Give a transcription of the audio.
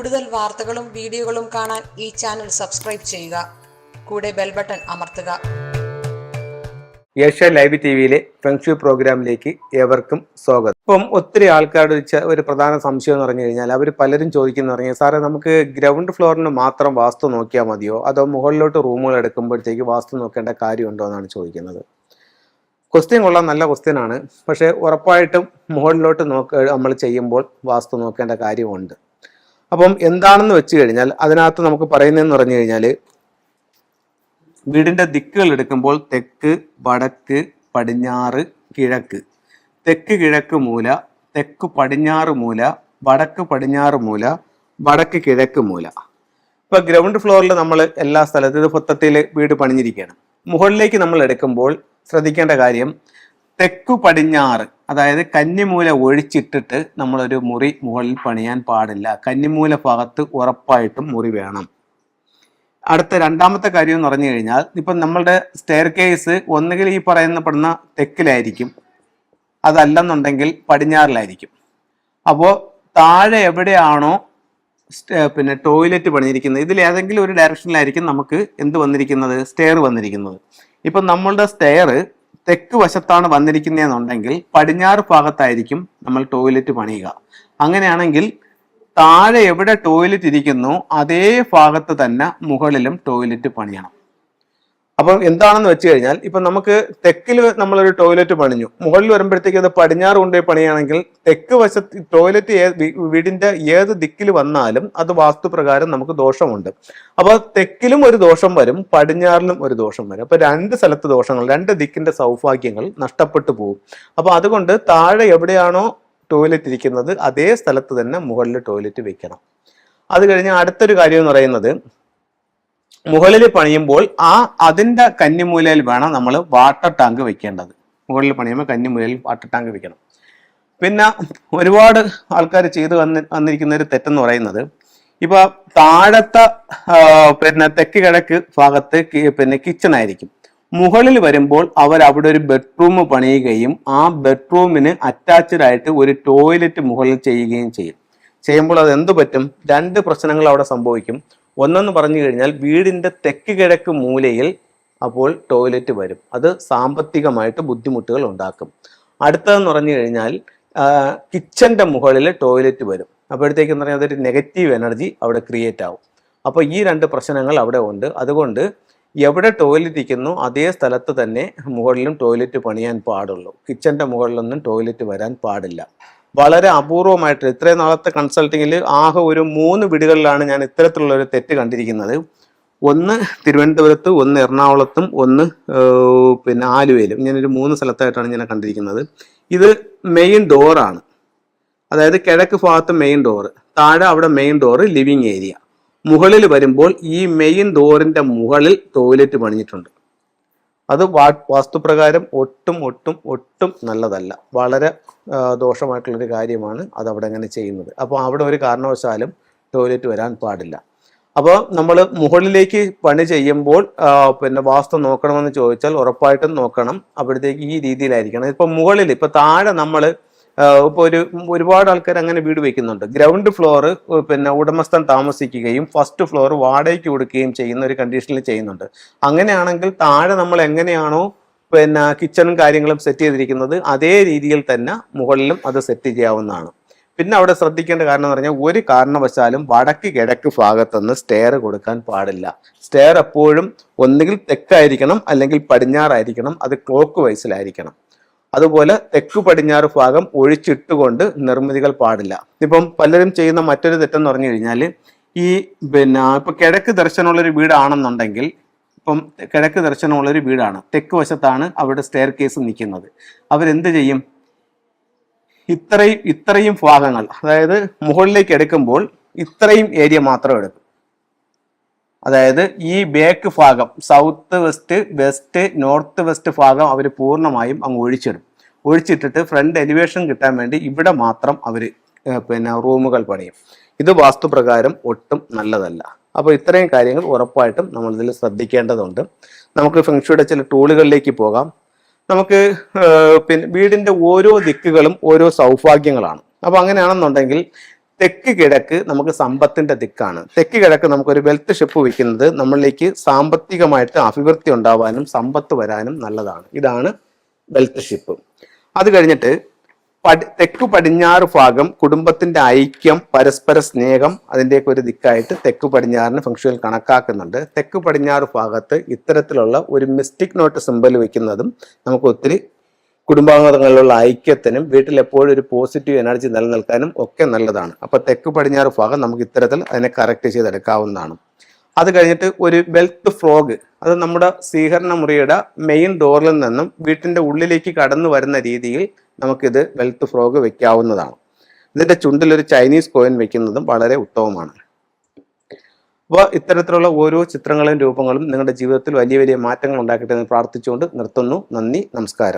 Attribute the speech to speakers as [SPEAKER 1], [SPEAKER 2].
[SPEAKER 1] കൂടുതൽ വാർത്തകളും വീഡിയോകളും കാണാൻ ഈ ചാനൽ സബ്സ്ക്രൈബ് ചെയ്യുക. കൂടെ ബെൽ ബട്ടൺ അമർത്തുക.
[SPEAKER 2] ഏഷ്യ ലൈവ് ടിവിയിലെ ഫെങ്ഷു പ്രോഗ്രാമിലേക്ക് ഏവർക്കും സ്വാഗതം. ഇപ്പം ഒത്തിരി ആൾക്കാരുടെ ഒരു പ്രധാന സംശയം എന്ന് പറഞ്ഞു കഴിഞ്ഞാൽ അവർ പലരും ചോദിക്കുന്ന പറഞ്ഞാൽ സാറേ നമുക്ക് ഗ്രൗണ്ട് ഫ്ലോറിന് മാത്രം വാസ്തു നോക്കിയാൽ മതിയോ അതോ മുകളിലോട്ട് റൂമുകൾ എടുക്കുമ്പോഴത്തേക്ക് വാസ്തു നോക്കേണ്ട കാര്യമുണ്ടോ എന്നാണ് ചോദിക്കുന്നത്. ക്വസ്റ്റ്യൻ കൊള്ളാൻ നല്ല ക്വസ്റ്റ്യൻ ആണ്. പക്ഷേ ഉറപ്പായിട്ടും മുകളിലോട്ട് നമ്മൾ ചെയ്യുമ്പോൾ വാസ്തു നോക്കേണ്ട കാര്യമുണ്ട്. അപ്പം എന്താണെന്ന് വെച്ച് കഴിഞ്ഞാൽ അതിനകത്ത് നമുക്ക് പറയുന്നതെന്ന് പറഞ്ഞു കഴിഞ്ഞാൽ വീടിൻ്റെ ദിക്കുകൾ എടുക്കുമ്പോൾ തെക്ക്, വടക്ക്, പടിഞ്ഞാറ്, കിഴക്ക്. തെക്ക് കിഴക്ക് മൂല, തെക്ക് പടിഞ്ഞാറ് മൂല, വടക്ക് പടിഞ്ഞാറ് മൂല, വടക്ക് കിഴക്ക് മൂല. ഇപ്പൊ ഗ്രൗണ്ട് ഫ്ലോറിൽ നമ്മൾ എല്ലാ സ്ഥലത്തും ഇത് മൊത്തത്തിൽ വീട് പണിഞ്ഞിരിക്കുകയാണ്. മുകളിലേക്ക് നമ്മൾ എടുക്കുമ്പോൾ ശ്രദ്ധിക്കേണ്ട കാര്യം തെക്കു പടിഞ്ഞാറ്, അതായത് കന്നിമൂല ഒഴിച്ചിട്ടിട്ട് നമ്മളൊരു മുറി മുകളിൽ പണിയാൻ പാടില്ല. കന്നിമൂല ഭാഗത്ത് ഉറപ്പായിട്ടും മുറി വേണം. അടുത്ത രണ്ടാമത്തെ കാര്യം എന്ന് പറഞ്ഞു കഴിഞ്ഞാൽ ഇപ്പം നമ്മളുടെ സ്റ്റെയർ കേസ് ഒന്നുകിൽ ഈ പറയപ്പെടുന്ന തെക്കിലായിരിക്കും, അതല്ലെന്നുണ്ടെങ്കിൽ പടിഞ്ഞാറിലായിരിക്കും. അപ്പോൾ താഴെ എവിടെയാണോ ടോയ്ലറ്റ് പണിഞ്ഞിരിക്കുന്നത് ഇതിൽ ഏതെങ്കിലും ഒരു ഡയറക്ഷനിലായിരിക്കും നമുക്ക് എന്ത് വന്നിരിക്കുന്നത്, സ്റ്റെയർ വന്നിരിക്കുന്നത്. ഇപ്പം നമ്മളുടെ സ്റ്റെയർ തെക്ക് വശത്താണ് വന്നിരിക്കുന്നതെന്നുണ്ടെങ്കിൽ പടിഞ്ഞാറ് ഭാഗത്തായിരിക്കും നമ്മൾ ടോയ്ലറ്റ് പണിയുക. അങ്ങനെയാണെങ്കിൽ താഴെ എവിടെ ടോയ്ലറ്റ് ഇരിക്കുന്നു അതേ ഭാഗത്ത് തന്നെ മുകളിലും ടോയ്ലറ്റ് പണിയണം. അപ്പം എന്താണെന്ന് വെച്ച് കഴിഞ്ഞാൽ ഇപ്പം നമുക്ക് തെക്കിൽ നമ്മളൊരു ടോയ്ലറ്റ് പണിഞ്ഞു, മുകളിൽ വരുമ്പോഴത്തേക്ക് അത് പടിഞ്ഞാറ് കൊണ്ടുപോയി പണിയാണെങ്കിൽ തെക്ക് വശത്ത് ടോയ്ലറ്റ് വീടിന്റെ ഏത് ദിക്കിൽ വന്നാലും അത് വാസ്തുപ്രകാരം നമുക്ക് ദോഷമുണ്ട്. അപ്പൊ തെക്കിലും ഒരു ദോഷം വരും, പടിഞ്ഞാറിലും ഒരു ദോഷം വരും. അപ്പൊ രണ്ട് സ്ഥലത്ത് ദോഷങ്ങൾ, രണ്ട് ദിക്കിന്റെ സൗഭാഗ്യങ്ങൾ നഷ്ടപ്പെട്ടു പോകും. അപ്പൊ അതുകൊണ്ട് താഴെ എവിടെയാണോ ടോയ്ലറ്റ് ഇരിക്കുന്നത് അതേ സ്ഥലത്ത് തന്നെ മുകളിൽ ടോയ്ലറ്റ് വെക്കണം. അത് കഴിഞ്ഞ് അടുത്തൊരു കാര്യം എന്ന് പറയുന്നത് മുകളിൽ പണിയുമ്പോൾ അതിന്റെ കന്നിമൂലയിൽ വേണം നമ്മൾ വാട്ടർ ടാങ്ക് വെക്കേണ്ടത്. മുകളിൽ പണിയുമ്പോൾ കന്നിമൂലയിൽ വാട്ടർ ടാങ്ക് വെക്കണം. പിന്നെ ഒരുപാട് ആൾക്കാർ ചെയ്ത് വന്നിരിക്കുന്ന ഒരു തെറ്റെന്ന് പറയുന്നത് ഇപ്പൊ താഴത്തെ തെക്ക് കിഴക്ക് ഭാഗത്ത് കിച്ചൺ ആയിരിക്കും. മുകളിൽ വരുമ്പോൾ അവർ അവിടെ ഒരു ബെഡ്റൂം പണിയുകയും ആ ബെഡ്റൂമിന് അറ്റാച്ച്ഡ് ആയിട്ട് ഒരു ടോയ്ലറ്റ് മുകളിൽ ചെയ്യുകയും ചെയ്യുമ്പോൾ അത് എന്ത് പറ്റും, രണ്ട് പ്രശ്നങ്ങൾ അവിടെ സംഭവിക്കും. ഒന്നെന്ന് പറഞ്ഞു കഴിഞ്ഞാൽ വീടിന്റെ തെക്ക് കിഴക്ക് മൂലയിൽ അപ്പോൾ ടോയ്ലറ്റ് വരും, അത് സാമ്പത്തികമായിട്ട് ബുദ്ധിമുട്ടുകൾ ഉണ്ടാക്കും. അടുത്തതെന്ന് പറഞ്ഞു കഴിഞ്ഞാൽ കിച്ചന്റെ മുകളിൽ ടോയ്ലറ്റ് വരും, അപ്പോഴത്തേക്കെന്ന് പറഞ്ഞാൽ അതൊരു നെഗറ്റീവ് എനർജി അവിടെ ക്രിയേറ്റ് ആവും. അപ്പോൾ ഈ രണ്ട് പ്രശ്നങ്ങൾ അവിടെ ഉണ്ട്. അതുകൊണ്ട് എവിടെ ടോയ്ലറ്റ് ഇരിക്കുന്നു അതേ സ്ഥലത്ത് തന്നെ മുകളിലും ടോയ്ലറ്റ് പണിയാൻ പാടുള്ളൂ. കിച്ചന്റെ മുകളിലൊന്നും ടോയ്ലറ്റ് വരാൻ പാടില്ല. വളരെ അപൂർവമായിട്ട് ഇത്രയും നാളത്തെ കൺസൾട്ടിങ്ങിൽ ആകെ ഒരു 3 വീടുകളിലാണ് ഞാൻ ഇത്തരത്തിലുള്ള ഒരു തെറ്റ് കണ്ടിരിക്കുന്നത്. ഒന്ന് തിരുവനന്തപുരത്ത്, ഒന്ന് എറണാകുളത്തും, ഒന്ന് ആലുവയിലും. ഞാനൊരു 3 സ്ഥലത്തായിട്ടാണ് ഞാൻ കണ്ടിരിക്കുന്നത്. ഇത് മെയിൻ ഡോറാണ്, അതായത് കിഴക്ക് ഭാഗത്ത് മെയിൻ ഡോറ്, താഴെ അവിടെ മെയിൻ ഡോറ് ലിവിങ് ഏരിയ. മുകളിൽ വരുമ്പോൾ ഈ മെയിൻ ഡോറിന്റെ മുകളിൽ ടോയ്ലറ്റ് പണിഞ്ഞിട്ടുണ്ട്. അത് വാസ്തുപ്രകാരം ഒട്ടും നല്ലതല്ല, വളരെ ദോഷമായിട്ടുള്ളൊരു കാര്യമാണ് അത് അവിടെ അങ്ങനെ ചെയ്യുന്നത്. അപ്പോൾ അവിടെ ഒരു കാരണവശാലും ടോയ്ലറ്റ് വരാൻ പാടില്ല. അപ്പോൾ നമ്മൾ മുകളിലേക്ക് പണി ചെയ്യുമ്പോൾ വാസ്തു നോക്കണമെന്ന് ചോദിച്ചാൽ ഉറപ്പായിട്ടും നോക്കണം. അപ്പോഴത്തേക്ക് ഈ രീതിയിലായിരിക്കണം. ഇപ്പം മുകളിൽ താഴെ നമ്മൾ ഒരുപാട് ആൾക്കാർ അങ്ങനെ വീട് വെക്കുന്നുണ്ട്. ഗ്രൗണ്ട് ഫ്ലോർ ഉടമസ്ഥൻ താമസിക്കുകയും ഫസ്റ്റ് ഫ്ലോർ വാടകയ്ക്ക് കൊടുക്കുകയും ചെയ്യുന്ന ഒരു കണ്ടീഷനിൽ ചെയ്യുന്നുണ്ട്. അങ്ങനെയാണെങ്കിൽ താഴെ നമ്മൾ എങ്ങനെയാണോ കിച്ചണും കാര്യങ്ങളും സെറ്റ് ചെയ്തിരിക്കുന്നത് അതേ രീതിയിൽ തന്നെ മുകളിലും അത് സെറ്റ് ചെയ്യാവുന്നതാണ്. പിന്നെ അവിടെ ശ്രദ്ധിക്കേണ്ട കാരണം എന്ന് പറഞ്ഞാൽ ഒരു കാരണവശാലും വടക്ക് കിഴക്ക് ഭാഗത്തുനിന്ന് സ്റ്റെയർ കൊടുക്കാൻ പാടില്ല. സ്റ്റെയർ എപ്പോഴും ഒന്നുകിൽ തെക്കായിരിക്കണം അല്ലെങ്കിൽ പടിഞ്ഞാറായിരിക്കണം, അത് ക്ലോക്ക് വൈസിലായിരിക്കണം. അതുപോലെ തെക്ക് പടിഞ്ഞാറ് ഭാഗം ഒഴിച്ചിട്ടുകൊണ്ട് നിർമ്മിതികൾ പാടില്ല. ഇപ്പം പലരും ചെയ്യുന്ന മറ്റൊരു തെറ്റെന്ന് പറഞ്ഞു കഴിഞ്ഞാൽ ഇപ്പൊ കിഴക്ക് ദർശനമുള്ളൊരു വീടാണെന്നുണ്ടെങ്കിൽ, ഇപ്പം കിഴക്ക് ദർശനമുള്ളൊരു വീടാണ്, തെക്ക് വശത്താണ് അവിടെ സ്റ്റെയർ കേസ് നിൽക്കുന്നത്. അവരെന്ത് ചെയ്യും, ഇത്രയും ഭാഗങ്ങൾ, അതായത് മുകളിലേക്ക് എടുക്കുമ്പോൾ ഇത്രയും ഏരിയ മാത്രം എടുക്കും. അതായത് ഈ ബാക്ക് ഭാഗം സൗത്ത് വെസ്റ്റ് നോർത്ത് വെസ്റ്റ് ഭാഗം അവർ പൂർണ്ണമായും അങ്ങ് ഒഴിച്ചിട്ടിട്ട് ഫ്രണ്ട് എലിവേഷൻ കിട്ടാൻ വേണ്ടി ഇവിടെ മാത്രം അവർ റൂമുകൾ പണിയും. ഇത് വാസ്തുപ്രകാരം ഒട്ടും നല്ലതല്ല. അപ്പോൾ ഇത്രയും കാര്യങ്ങൾ ഉറപ്പായിട്ടും നമ്മളിതിൽ ശ്രദ്ധിക്കേണ്ടതുണ്ട്. നമുക്ക് ഫെങ്ഷുയുടെ ചില ടൂളുകളിലേക്ക് പോകാം. നമുക്ക് വീടിന്റെ ഓരോ ദിക്കുകളും ഓരോ സൗഭാഗ്യങ്ങളാണ്. അപ്പോൾ അങ്ങനെയാണെന്നുണ്ടെങ്കിൽ തെക്ക് കിഴക്ക് നമുക്ക് സമ്പത്തിന്റെ ദിക്കാണ്. തെക്ക് കിഴക്ക് നമുക്കൊരു വെൽത്ത് ഷിപ്പ് വയ്ക്കുന്നത് നമ്മളിലേക്ക് സാമ്പത്തികമായിട്ട് അഭിവൃദ്ധി ഉണ്ടാവാനും സമ്പത്ത് വരാനും നല്ലതാണ്. ഇതാണ് വെൽത്ത് ഷിപ്പ്. അത് കഴിഞ്ഞിട്ട് തെക്കു പടിഞ്ഞാറ് ഭാഗം കുടുംബത്തിന്റെ ഐക്യം, പരസ്പര സ്നേഹം, അതിൻ്റെയൊക്കെ ഒരു ദിക്കായിട്ട് തെക്കു പടിഞ്ഞാറിന് ഫംഗ്ഷനിൽ കണക്കാക്കുന്നുണ്ട്. തെക്കു പടിഞ്ഞാറ് ഭാഗത്ത് ഇത്തരത്തിലുള്ള ഒരു മിസ്റ്റിക് നോട്ട് സിമ്പൽ വെക്കുന്നതും നമുക്ക് ഒത്തിരി കുടുംബാംഗങ്ങളിലുള്ള ഐക്യത്തിനും വീട്ടിൽ എപ്പോഴും ഒരു പോസിറ്റീവ് എനർജി നിലനിൽക്കാനും ഒക്കെ നല്ലതാണ്. അപ്പൊ തെക്ക് പടിഞ്ഞാറ് ഭാഗം നമുക്ക് ഇത്തരത്തിൽ അതിനെ കറക്റ്റ് ചെയ്തെടുക്കാവുന്നതാണ്. അത് കഴിഞ്ഞിട്ട് ഒരു വെൽത്ത് ഫ്രോഗ്, അത് നമ്മുടെ സ്വീകരണ മുറിയുടെ മെയിൻ ഡോറിൽ നിന്നും വീട്ടിന്റെ ഉള്ളിലേക്ക് കടന്നു വരുന്ന രീതിയിൽ നമുക്കിത് വെൽത്ത് ഫ്രോഗ് വെക്കാവുന്നതാണ്. ഇതിന്റെ ചുണ്ടിൽ ഒരു ചൈനീസ് കോയിൻ വെക്കുന്നതും വളരെ ഉത്തമമാണ്. അപ്പോൾ ഇത്തരത്തിലുള്ള ഓരോ ചിത്രങ്ങളും രൂപങ്ങളും നിങ്ങളുടെ ജീവിതത്തിൽ വലിയ വലിയ മാറ്റങ്ങൾ ഉണ്ടാക്കട്ടെ എന്ന് പ്രാർത്ഥിച്ചുകൊണ്ട് നിർത്തുന്നു. നന്ദി, നമസ്കാരം.